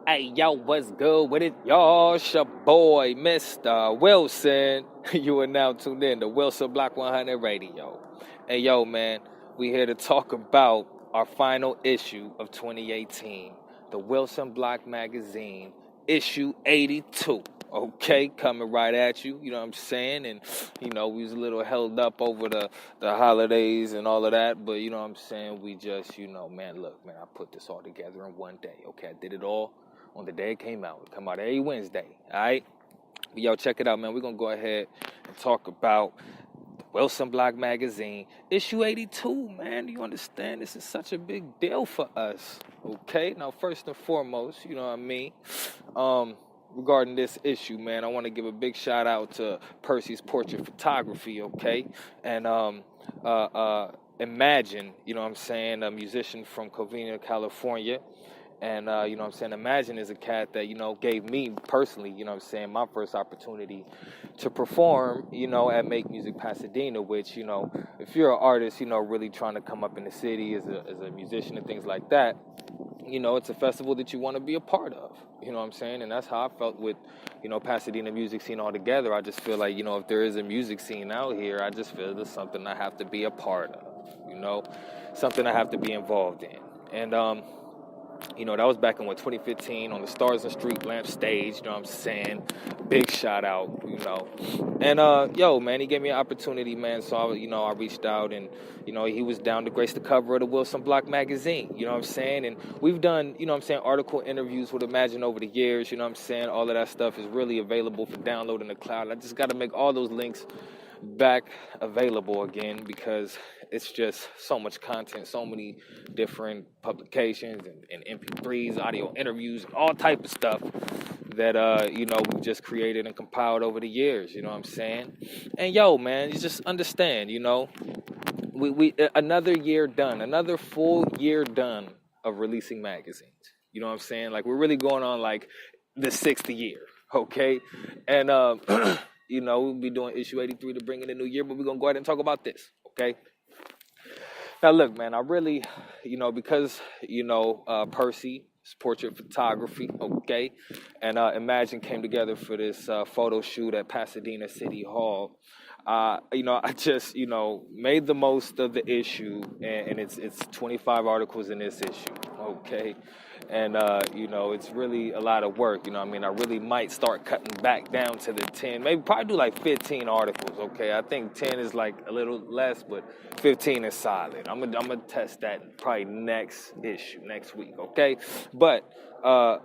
Hey, yo, what's good with it? Y'all, it's your boy, Mr. Wilson. You are now tuned in to Wilson Block 100 Radio. Hey, yo, man, we here to talk about our final issue of 2018, the Wilson Block magazine, issue 82. Okay, coming right at you, you know what I'm saying? And, you know, we was a little held up over the holidays and all of that, but, you know what I'm saying? We just, you know, man, look, man, I put this all together in one day. Okay, I did it all on the day it came out. It come out every Wednesday, all right? But yo, check it out, man. We're going to go ahead and talk about the Wilson Block magazine, issue 82, man. You understand? This is such a big deal for us, okay? Now, first and foremost, you know what I mean? Regarding this issue, man, I want to give a big shout out to Percy's Portrait Photography, okay? And Imagine, you know what I'm saying, a musician from Covina, California. And, you know what I'm saying, Imagine is a cat that, you know, gave me personally, you know what I'm saying, my first opportunity to perform, you know, at Make Music Pasadena, which, you know, if you're an artist, you know, really trying to come up in the city as a musician and things like that, you know, it's a festival that you want to be a part of, you know what I'm saying? And that's how I felt with, you know, Pasadena music scene altogether. I just feel like, you know, if there is a music scene out here, I just feel there's something I have to be a part of, you know, something I have to be involved in. And, you know, that was back in, 2015 on the Stars and Street Lamp stage, you know what I'm saying? Big shout out, you know. And, yo, man, he gave me an opportunity, man, so, I reached out and, you know, he was down to grace the cover of the Wilson Block magazine, you know what I'm saying? And we've done, you know what I'm saying, article interviews with Imagine over the years, you know what I'm saying? All of that stuff is really available for download in the cloud. I just got to make all those links back available again because it's just so much content, so many different publications and MP3s, audio interviews, and all type of stuff that, you know, we've just created and compiled over the years, you know what I'm saying? And yo, man, you just understand, you know, we another year done, another full year done of releasing magazines, you know what I'm saying? Like, we're really going on, like, the 6th year, okay? And, you know, we'll be doing issue 83 to bring in the new year, but we're going to go ahead and talk about this, okay? Now, look, man, I really, you know, because, you know, Percy's Portrait Photography, okay, and Imagine came together for this photo shoot at Pasadena City Hall. You know, I just, you know, made the most of the issue, and it's 25 articles in this issue, okay? And, you know, it's really a lot of work, you know what I mean? I really might start cutting back down to the 10, maybe probably do like 15 articles, okay? I think 10 is like a little less, but 15 is solid. I'm gonna test that probably next issue, next week, okay? But,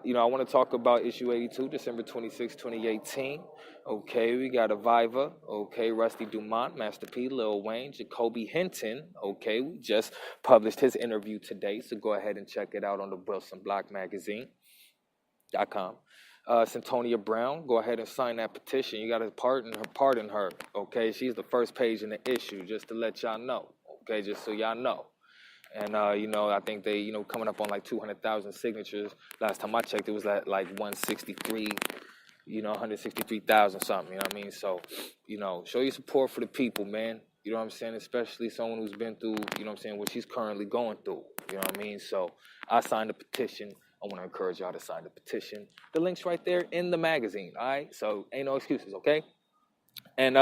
you know, I want to talk about issue 82, December 26, 2018. Okay, we got AVYVA, okay, Rusty DuMont, Master P, Lil Wayne, Jacoby, Hinton, okay, we just published his interview today, so go ahead and check it out on the WilsonBlock magazine.com. Cyntoia Brown, go ahead and sign that petition. You got to pardon her, okay? She's the first page in the issue, just to let y'all know, okay, just so y'all know. And, you know, I think they, you know, coming up on like 200,000 signatures. Last time I checked, it was at like 163. You know, 163,000 something, you know what I mean? So, you know, show your support for the people, man. You know what I'm saying? Especially someone who's been through, you know what I'm saying, what she's currently going through. You know what I mean? So I signed the petition. I want to encourage y'all to sign the petition. The link's right there in the magazine, all right? So ain't no excuses, okay? And,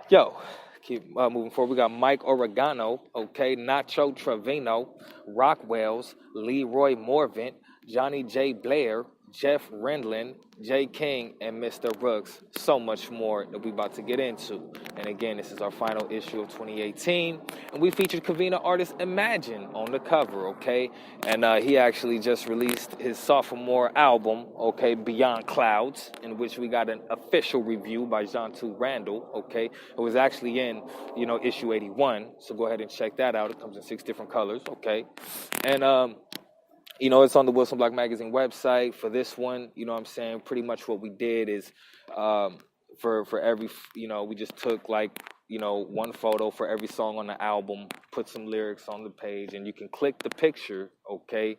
yo, keep moving forward. We got Mike Oregano, okay? Nacho, Trevino, Rockwelz, Leroy, Morvant, Johnny J. Blair, Jeff Rendlen, J. King, and Mr. Rooks. So much more that we about to get into. And again, this is our final issue of 2018. And we featured Covina artist Imagine on the cover, okay? And he actually just released his sophomore album, okay, Beyond Clouds, in which we got an official review by Jean-Tu Randall, okay? It was actually in, you know, issue 81. So go ahead and check that out. It comes in 6 different colors, okay? And, you know, it's on the Wilson Block Magazine website. For this one, you know what I'm saying, pretty much what we did is for every, you know, we just took like, you know, one photo for every song on the album, put some lyrics on the page, and you can click the picture, okay,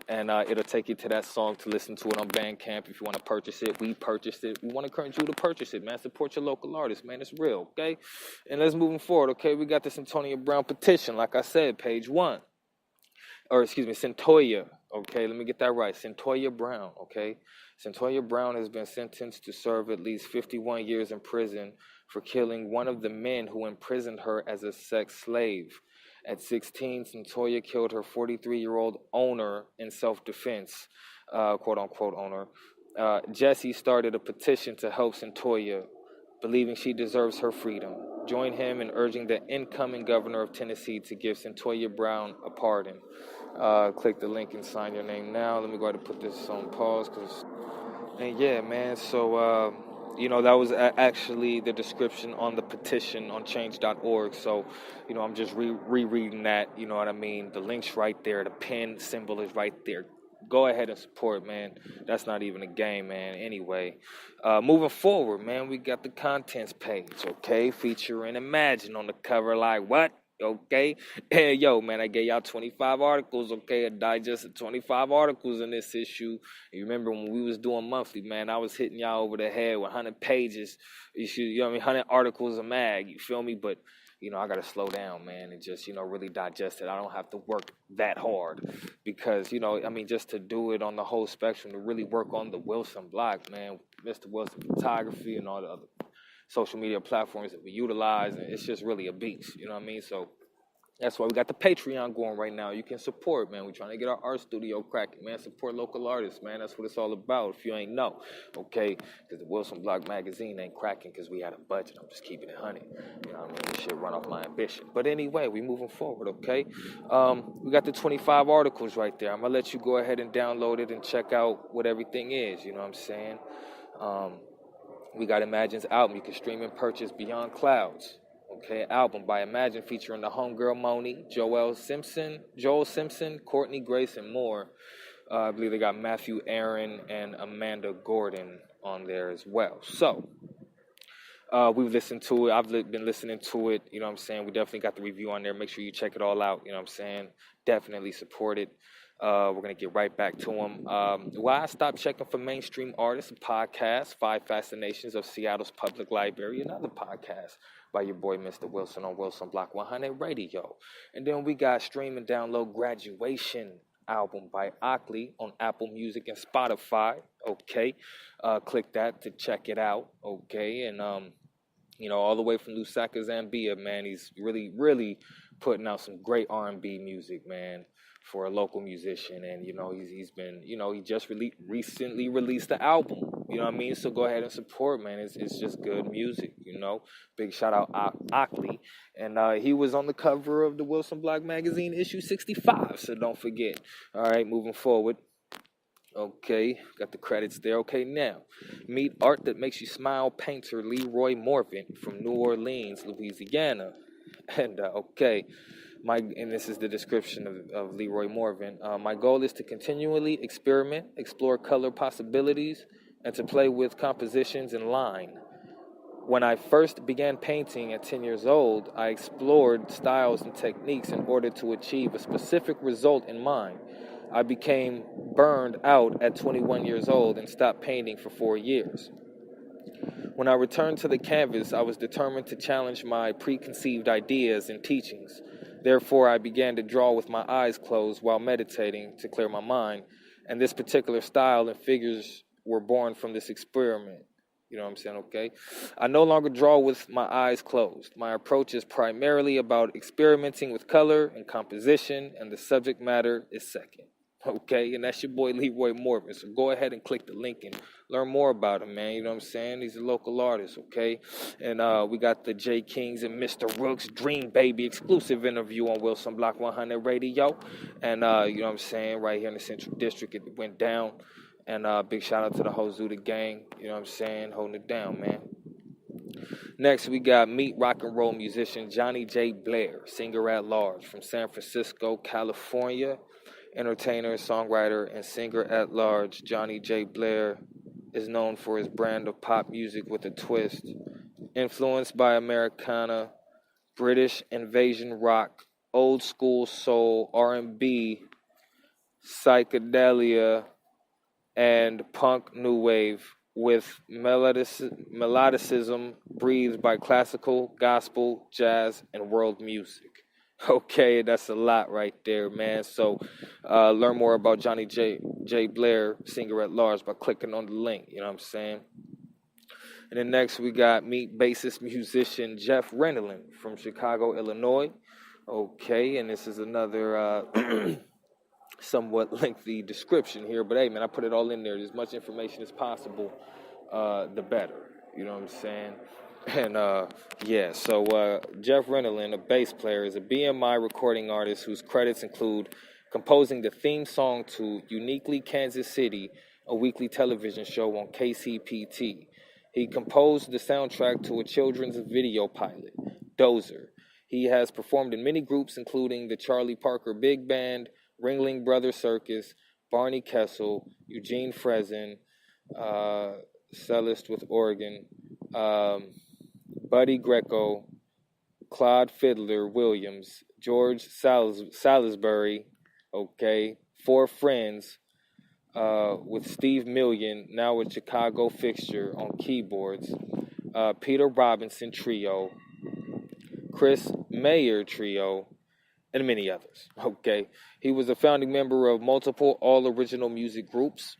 and it'll take you to that song to listen to it on Bandcamp if you want to purchase it. We purchased it. We want to encourage you to purchase it, man. Support your local artists, man. It's real, okay? And let's move forward, okay? We got this Cyntoia Brown petition, like I said, page 1. Or excuse me, Cyntoia Okay, let me get that right. Cyntoia Brown, okay? Cyntoia Brown has been sentenced to serve at least 51 years in prison for killing one of the men who imprisoned her as a sex slave. At 16, Cyntoia killed her 43-year-old owner in self-defense, quote-unquote owner. Jesse started a petition to help Cyntoia, believing she deserves her freedom. Join him in urging the incoming governor of Tennessee to give Cyntoia Brown a pardon. Click the link and sign your name now. Let me go ahead and put this on pause. And yeah, man, so, that was actually the description on the petition on change.org. So, I'm just rereading that, you know what I mean? The link's right there. The pen symbol is right there. Go ahead and support, man. That's not even a game, man. Anyway, moving forward, man, we got the contents page, okay? Featuring Imagine on the cover, like, what? Okay? Hey, yo, man, I gave y'all 25 articles, okay? A digest of 25 articles in this issue. You remember when we was doing monthly, man, I was hitting y'all over the head with 100 pages, 100 articles of mag, you feel me? But, I got to slow down, man, and just, really digest it. I don't have to work that hard because, just to do it on the whole spectrum, to really work on the Wilson block, man, Mr. Wilson Photography and all the other social media platforms that we utilize, and it's just really a beast, you know what I mean? So that's why we got the Patreon going right now. You can support, man. We're trying to get our art studio cracking, man. Support local artists, man. That's what it's all about, if you ain't know, okay? Because the WilsonBlock magazine ain't cracking because we had a budget. I'm just keeping it 100. You know what I mean? This shit run off my ambition. But anyway, we moving forward, okay? We got the 25 articles right there. I'm going to let you go ahead and download it and check out what everything is, you know what I'm saying? We got Imagine's album. You can stream and purchase Beyond Clouds. Okay, album by Imagine featuring the homegirl Moni, Joel Simpson, Courtney Grace, and more. I believe they got Matthew Aaron and Amanda Gordon on there as well. So, we've listened to it. I've been listening to it. You know what I'm saying? We definitely got the review on there. Make sure you check it all out. You know what I'm saying? Definitely support it. We're going to get right back to them. Why I stopped checking for mainstream artists, a podcast, 5 Fascinations of Seattle's Public Library, another podcast by your boy, Mr. Wilson, on WilsonBlock 100 Radio. And then we got stream and download Graduation album by Ockley on Apple Music and Spotify. Okay. Click that to check it out. Okay. And, all the way from Lusaka, Zambia, man, he's really, really putting out some great R&B music, man, for a local musician. And, he's been, he just recently released the album, you know what I mean? So go ahead and support, man. It's just good music, Big shout out Ockley. And he was on the cover of the WilsonBlock magazine, issue 65, so don't forget. All right, moving forward. Okay, got the credits there. Okay, now, meet art that makes you smile painter Leroy Morvant from New Orleans, Louisiana. And, and this is the description of Leroy Morvant. My goal is to continually experiment, explore color possibilities, and to play with compositions in line. When I first began painting at 10 years old, I explored styles and techniques in order to achieve a specific result in mind. I became burned out at 21 years old and stopped painting for 4 years. When I returned to the canvas, I was determined to challenge my preconceived ideas and teachings. Therefore, I began to draw with my eyes closed while meditating to clear my mind, and this particular style and figures were born from this experiment. You know what I'm saying? Okay. I no longer draw with my eyes closed. My approach is primarily about experimenting with color and composition, and the subject matter is second. Okay, and that's your boy Leroy Morvant. So go ahead and click the link and learn more about him, man. You know what I'm saying? He's a local artist, okay? And we got the J Kings and Mr. Rooks Dream Baby exclusive interview on WilsonBlock 100 Radio. And you know what I'm saying? Right here in the Central District, it went down. And big shout out to the whole Zuda gang. You know what I'm saying? Holding it down, man. Next, we got meet rock and roll musician Johnny J. Blair, singer at large from San Francisco, California. Entertainer, songwriter, and singer at large, Johnny J. Blair is known for his brand of pop music with a twist. Influenced by Americana, British invasion rock, old school soul, R&B, psychedelia, and punk new wave, with melodicism breathed by classical, gospel, jazz, and world music. Okay, that's a lot right there, man. So learn more about Johnny J. Blair, singer at large, by clicking on the link. You know what I'm saying? And then next we got meet bassist musician Jeff Rendlen from Chicago, Illinois. Okay, and this is another somewhat lengthy description here, but hey, man, I put it all in there. As much information as possible, the better. You know what I'm saying? And yeah, so Jeff Rendlen, a bass player, is a BMI recording artist whose credits include composing the theme song to Uniquely Kansas City, a weekly television show on KCPT. He composed the soundtrack to a children's video pilot, Dozer. He has performed in many groups, including the Charlie Parker Big Band, Ringling Brothers Circus, Barney Kessel, Eugene Frezin, cellist with Oregon, Buddy Greco, Claude Fiddler Williams, George Salisbury, okay, Four Friends, with Steve Million, now a Chicago fixture, on keyboards, Peter Robinson Trio, Chris Mayer Trio, and many others. Okay, he was a founding member of multiple all-original music groups,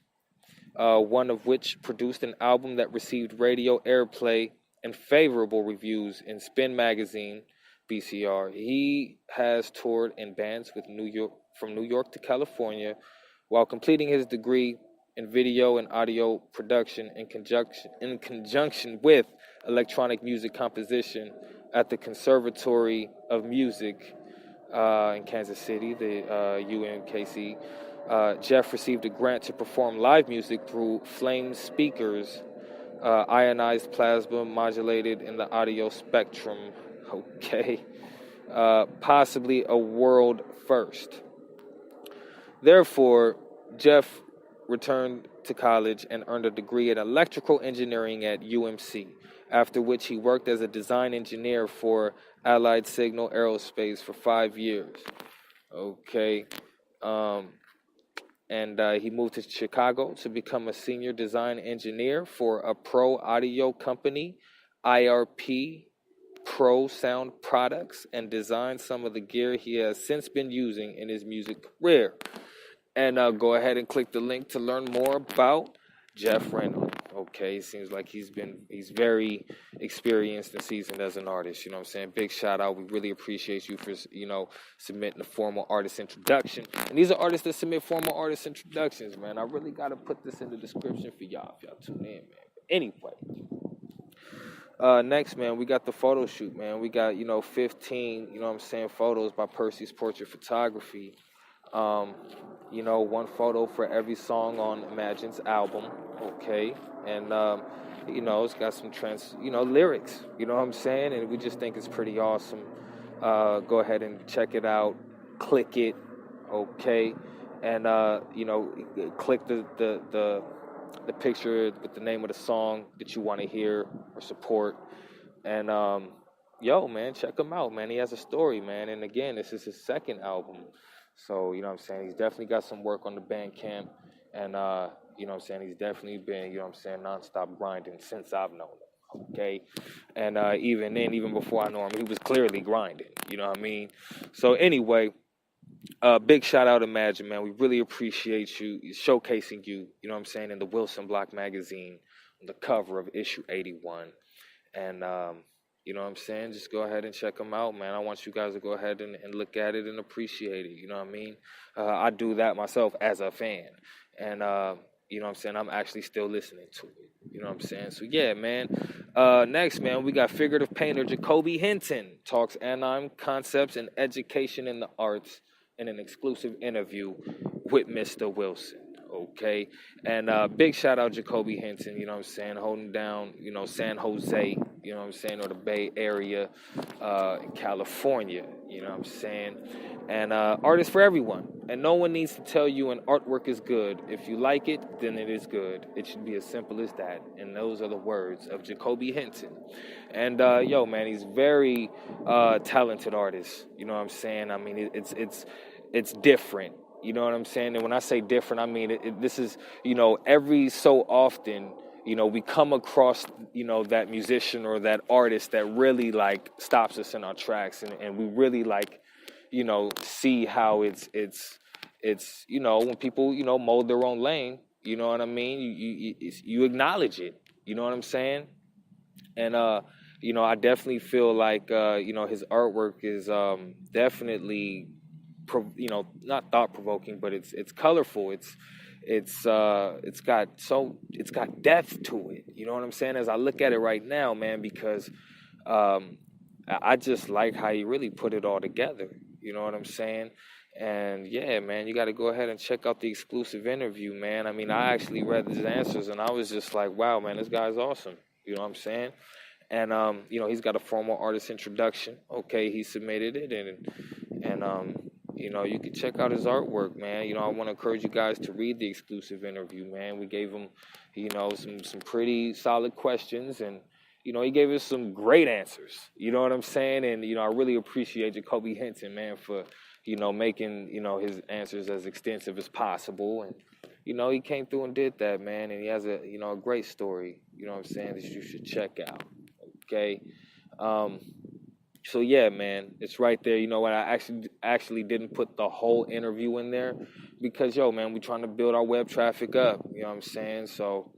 one of which produced an album that received radio airplay and favorable reviews in Spin Magazine, BCR. He has toured in bands with from New York to California, while completing his degree in video and audio production in conjunction with electronic music composition at the Conservatory of Music in Kansas City, the UMKC. Jeff received a grant to perform live music through Flame speakers, ionized plasma modulated in the audio spectrum. Okay. Possibly a world first. Therefore, Jeff returned to college and earned a degree in electrical engineering at UMC, after which he worked as a design engineer for Allied Signal Aerospace for 5 years. Okay. And he moved to Chicago to become a senior design engineer for a pro audio company, IRP Pro Sound Products, and designed some of the gear he has since been using in his music career. And go ahead and click the link to learn more about Jeff Rendlen. Okay, seems like he's very experienced and seasoned as an artist. You know what I'm saying? Big shout out. We really appreciate you for, submitting a formal artist introduction. And these are artists that submit formal artist introductions, man. I really got to put this in the description for y'all if y'all tune in, man. But anyway, next, man, we got the photo shoot, man. We got, 15, photos by Percy's Portrait Photography. One photo for every song on Imagine's album, okay? And, it's got some lyrics, you know what I'm saying? And we just think it's pretty awesome. Go ahead and check it out, click it, okay? And, click the picture with the name of the song that you want to hear or support. And, man, check him out, man. He has a story, man. And again, this is his second album. So, he's definitely got some work on the Bandcamp. And, he's definitely been, nonstop grinding since I've known him, okay? And even before I know him, he was clearly grinding, you know what I mean? So anyway, big shout out to Imagine, man. We really appreciate you showcasing you, in the ThaWilsonBlock magazine on the cover of issue 81. And, just go ahead and check them out, man. I want you guys to go ahead and look at it and appreciate it, you know what I mean? I do that myself as a fan. And, I'm actually still listening to it, you know what I'm saying? So, yeah, man. Next, man, we got figurative painter Jacoby Hinton talks anime concepts and education in the arts in an exclusive interview with Mr. Wilson. Okay, and big shout out Jacoby Hinton, holding down, San Jose, or the Bay Area in California, and artists for everyone. And no one needs to tell you an artwork is good. If you like it, then it is good. It should be as simple as that. And those are the words of Jacoby Hinton. And man, he's very talented artist. You know what I'm saying? I mean, it's different. You know what I'm saying? And when I say different, I mean, this is, every so often, we come across, that musician or that artist that really, stops us in our tracks. And we really, see how it's when people, mold their own lane, you know what I mean? You acknowledge it, you know what I'm saying? And, I definitely feel like, his artwork is definitely, not thought provoking, but it's colorful. It's got depth to it. You know what I'm saying? As I look at it right now, man, because I just like how you really put it all together. You know what I'm saying? And yeah, man, you got to go ahead and check out the exclusive interview, man. I mean, I actually read his answers and I was just like, wow, man, this guy's awesome. You know what I'm saying? And, he's got a formal artist introduction. Okay, he submitted it. And you can check out his artwork, man. I want to encourage you guys to read the exclusive interview, man. We gave him, some pretty solid questions. And, he gave us some great answers. You know what I'm saying? And, I really appreciate Jacoby Hinton, man, for, making, his answers as extensive as possible. And, he came through and did that, man. And he has a great story, you know what I'm saying, that you should check out. Okay. So yeah, man, it's right there. You know what? I actually didn't put the whole interview in there because, man, we're trying to build our web traffic up. You know what I'm saying? So,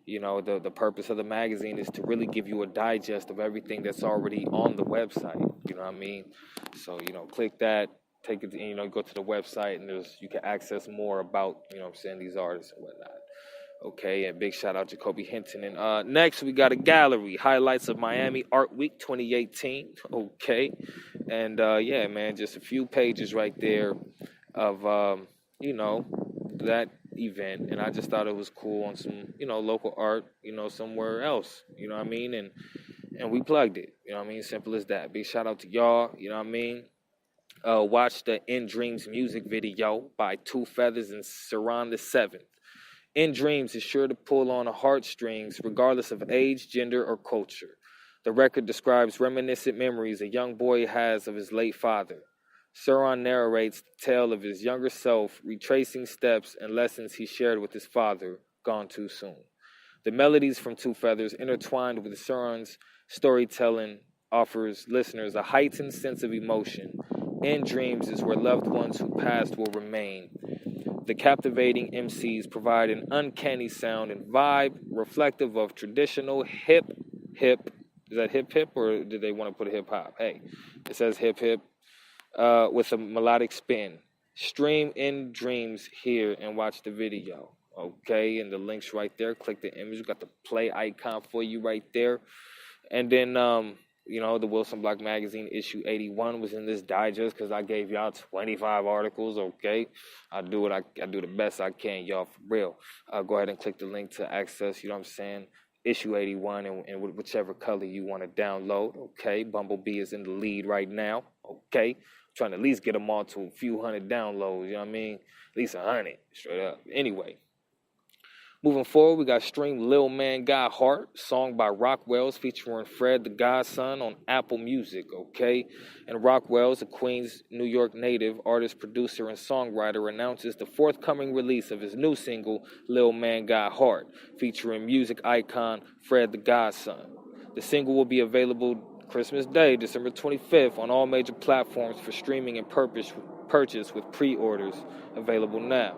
the purpose of the magazine is to really give you a digest of everything that's already on the website. You know what I mean? So, click that, take it, go to the website, and you can access more about, these artists and whatnot. Okay, and big shout out Jacoby Hinton. And next we got a gallery, highlights of Miami Art Week 2018. Okay, and yeah, man, just a few pages right there of that event, and I just thought it was cool on some local art, somewhere else. You know what I mean? And we plugged it. You know what I mean? Simple as that. Big shout out to y'all. You know what I mean? Watch the In Dreams music video by Two Feathers and Saran the Seventh. In Dreams is sure to pull on the heartstrings regardless of age, gender, or culture. The record describes reminiscent memories a young boy has of his late father. Saran narrates the tale of his younger self, retracing steps and lessons he shared with his father, gone too soon. The melodies from Two Feathers, intertwined with Saran's storytelling, offers listeners a heightened sense of emotion. In Dreams is where loved ones who passed will remain. The captivating MCs provide an uncanny sound and vibe reflective of traditional hip. Is that hip or did they want to put hip hop? Hey, it says hip with a melodic spin. Stream In Dreams here and watch the video. Okay, and the link's right there. Click the image. We got the play icon for you right there. And then the Wilson Block magazine issue 81 was in this digest because I gave y'all 25 articles. Okay, I do the best I can, y'all, for real. Go ahead and click the link to access. You know what I'm saying? Issue 81 and whichever color you want to download. Okay, Bumblebee is in the lead right now. Okay, trying to at least get them all to a few hundred downloads. You know what I mean? At least 100, straight up. Anyway. Moving forward, we got Stream Lil Man Got Heart, song by Rockwelz featuring Fred the Godson on Apple Music, okay? And Rockwelz, a Queens, New York native artist, producer, and songwriter, announces the forthcoming release of his new single, Lil Man Got Heart, featuring music icon Fred the Godson. The single will be available Christmas Day, December 25th, on all major platforms for streaming and purchase with pre-orders available now.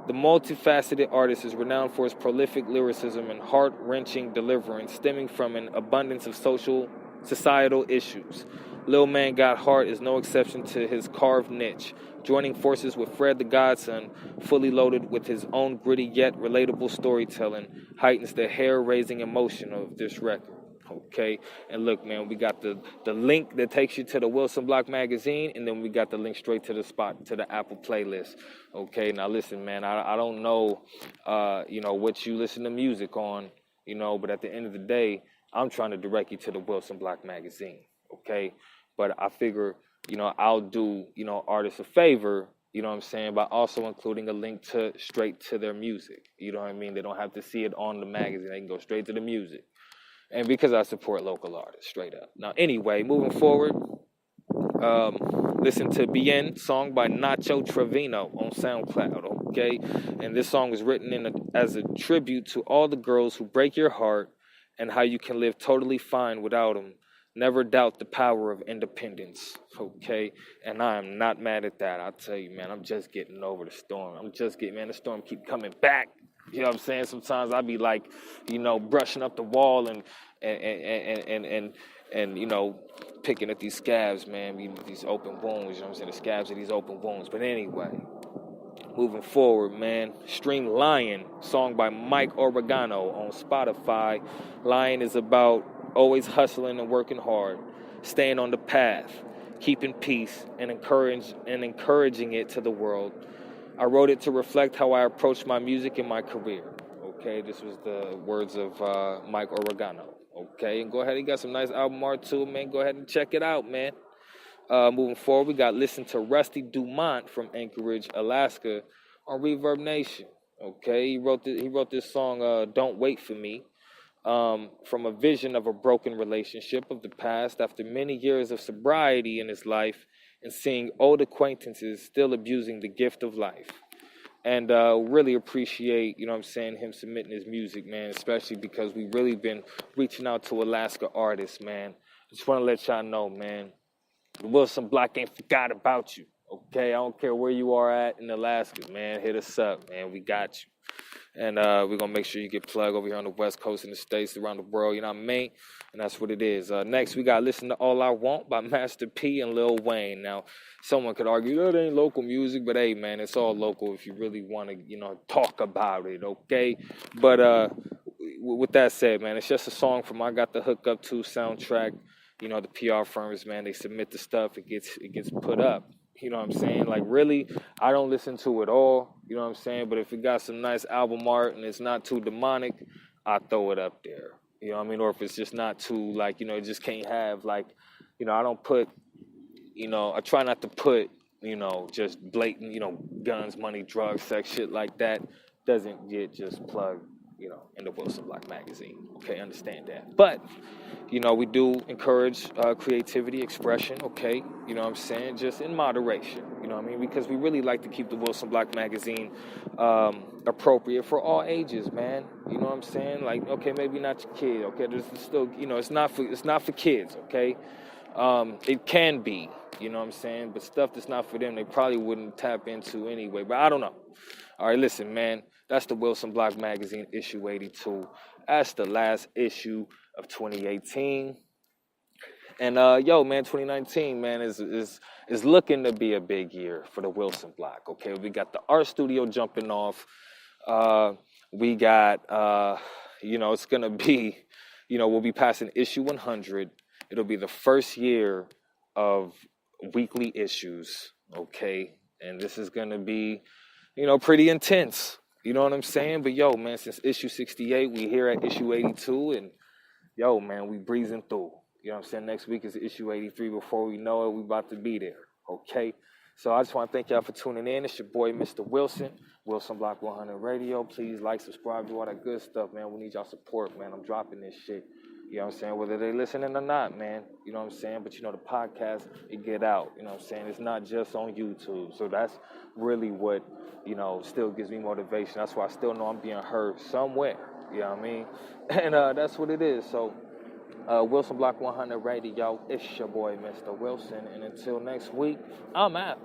The multifaceted artist is renowned for his prolific lyricism and heart-wrenching deliverance stemming from an abundance of societal issues. Lil Man Got Heart is no exception to his carved niche, joining forces with Fred the Godson, fully loaded with his own gritty yet relatable storytelling, heightens the hair-raising emotion of this record. Okay, and look, man, we got the link that takes you to the Wilson Block magazine, and then we got the link straight to the spot, to the Apple playlist. Okay, now listen, man, I don't know, what you listen to music on, but at the end of the day, I'm trying to direct you to the Wilson Block magazine. Okay, but I figure, I'll do, artists a favor, you know what I'm saying, by also including a link straight to their music. You know what I mean? They don't have to see it on the magazine. They can go straight to the music. And because I support local artists, straight up. Now, anyway, moving forward, listen to Bien, song by Nacho Trevino on SoundCloud, okay? And this song is written as a tribute to all the girls who break your heart and how you can live totally fine without them. Never doubt the power of independence, okay? And I am not mad at that. I'll tell you, man, I'm just getting over the storm. Man, the storm keep coming back. You know what I'm saying? Sometimes I be like, brushing up the wall and picking at these scabs, man, these open wounds, you know what I'm saying? The scabs of these open wounds. But anyway, moving forward, man. Stream Lion, song by Mike Oregano on Spotify. Lion is about always hustling and working hard, staying on the path, keeping peace, and encouraging it to the world. I wrote it to reflect how I approach my music and my career. Okay, this was the words of Mike Oregano. Okay, and go ahead, he got some nice album art too, man. Go ahead and check it out, man. Moving forward, we got Listen to Rusty DuMont from Anchorage, Alaska on Reverb Nation. Okay, he wrote this song, Don't Wait For Me, from a vision of a broken relationship of the past after many years of sobriety in his life and seeing old acquaintances still abusing the gift of life. And really appreciate, him submitting his music, man, especially because we really been reaching out to Alaska artists, man. Just want to let y'all know, man, ThaWilsonBlock ain't forgot about you, okay? I don't care where you are at in Alaska, man. Hit us up, man. We got you. And we're going to make sure you get plugged over here on the West Coast, in the States, around the world, you know what I mean? And that's what it is. Next, we got Listen to All I Want by Master P and Lil Wayne. Now, someone could argue, that ain't local music, but hey, man, it's all local if you really want to, talk about it, okay? But with that said, man, it's just a song from I Got the Hook Up To soundtrack. The PR firms, man, they submit the stuff, it gets put up. You know what I'm saying? Like, really, I don't listen to it all, you know what I'm saying? But if it got some nice album art and it's not too demonic, I throw it up there. You know what I mean? Or if it's just not too, like, it just can't have, like, I don't put, I try not to put, just blatant, guns, money, drugs, sex, shit like that. Doesn't get just plugged, in the ThaWilsonBlock magazine. Okay, understand that. But, we do encourage creativity, expression, okay? You know what I'm saying? Just in moderation, you know what I mean? Because we really like to keep the ThaWilsonBlock magazine appropriate for all ages, man. You know what I'm saying? Like, okay, maybe not your kid, okay? There's still, it's not for kids, okay? It can be, you know what I'm saying? But stuff that's not for them, they probably wouldn't tap into anyway. But I don't know. All right, listen, man. That's the ThaWilsonBlock magazine, issue 82. That's the last issue of 2018. And man, 2019, man, is looking to be a big year for the ThaWilsonBlock. Okay, we got the art studio jumping off. We got it's gonna be, we'll be passing issue 100. It'll be the first year of weekly issues. Okay, and this is gonna be, pretty intense. You know what I'm saying? But yo, man, since issue 68, we here at issue 82, and yo, man, we breezing through. You know what I'm saying? Next week is issue 83. Before we know it, we about to be there. Okay? So I just want to thank y'all for tuning in. It's your boy, Mr. Wilson, ThaWilsonBlock 100 Radio. Please like, subscribe, do all that good stuff, man. We need y'all support, man. I'm dropping this shit. You know what I'm saying? Whether they listening or not, man. You know what I'm saying? But the podcast, it get out. You know what I'm saying? It's not just on YouTube. So that's really what, still gives me motivation. That's why I still know I'm being heard somewhere. You know what I mean? And that's what it is. So, ThaWilsonBlock 100 Radio, it's your boy, Mr. Wilson. And until next week, I'm out.